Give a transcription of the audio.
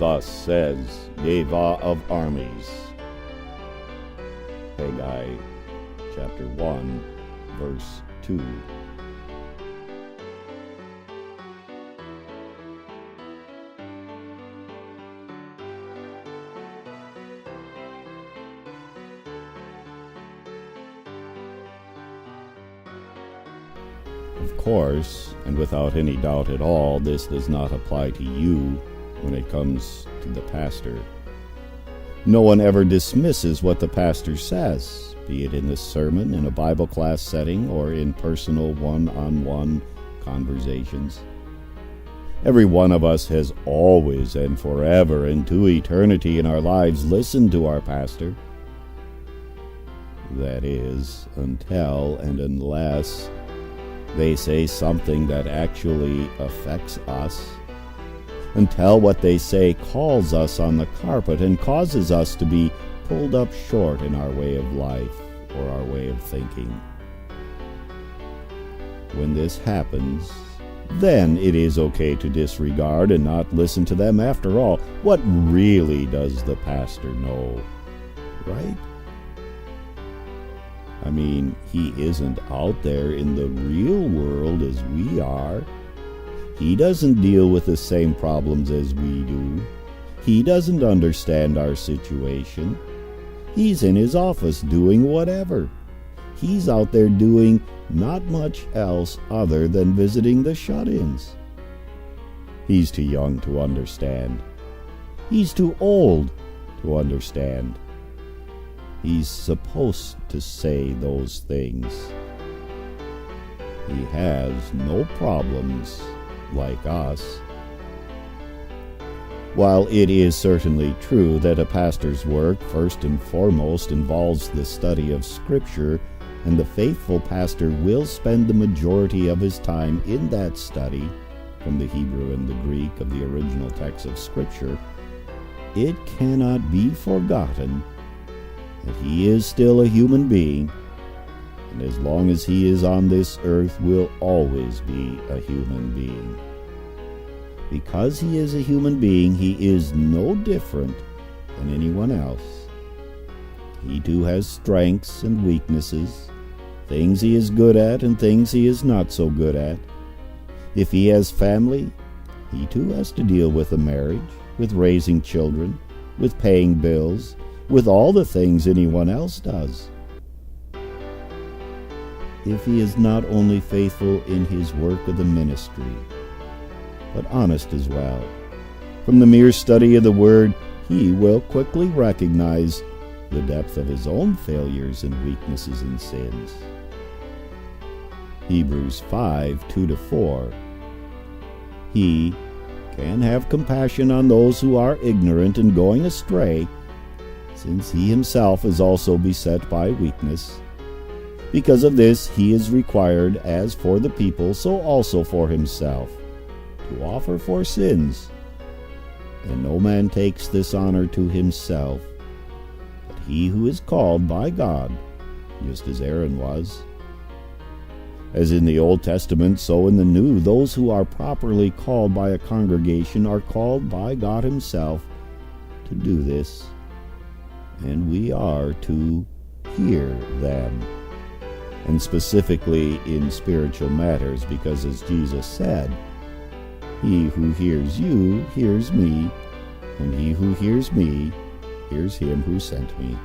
Thus says Yahweh of armies. Haggai chapter 1, verse 2. Of course, and without any doubt at all, this does not apply to you when it comes to the pastor. No one ever dismisses what the pastor says, be it in the sermon, in a Bible class setting, or in personal one-on-one conversations. Every one of us has always and forever and to eternity in our lives listened to our pastor. That is, until and unless they say something that actually affects us, until what they say calls us on the carpet and causes us to be pulled up short in our way of life or our way of thinking. When this happens, then it is okay to disregard and not listen to them. After all, what really does the pastor know, right? I mean, he isn't out there in the real world as we are. He doesn't deal with the same problems as we do. He doesn't understand our situation. He's in his office doing whatever. He's out there doing not much else other than visiting the shut-ins. He's too young to understand. He's too old to understand. He's supposed to say those things. He has no problems like us. While it is certainly true that a pastor's work first and foremost involves the study of Scripture, and the faithful pastor will spend the majority of his time in that study, from the Hebrew and the Greek of the original text of Scripture, it cannot be forgotten that he is still a human being, and as long as he is on this earth will always be a human being. Because he is a human being, he is no different than anyone else. He too has strengths and weaknesses, things he is good at and things he is not so good at. If he has family, he too has to deal with a marriage, with raising children, with paying bills, with all the things anyone else does. If he is not only faithful in his work of the ministry, but honest as well, from the mere study of the Word, he will quickly recognize the depth of his own failures and weaknesses and sins. Hebrews 5:2-4. He can have compassion on those who are ignorant and going astray, since he himself is also beset by weakness. Because of this, he is required, as for the people, so also for himself, to offer for sins. And no man takes this honor to himself, but he who is called by God, just as Aaron was. As in the Old Testament, so in the New, those who are properly called by a congregation are called by God himself to do this. And we are to hear them, and specifically in spiritual matters, because as Jesus said, he who hears you hears me, and he who hears me hears him who sent me.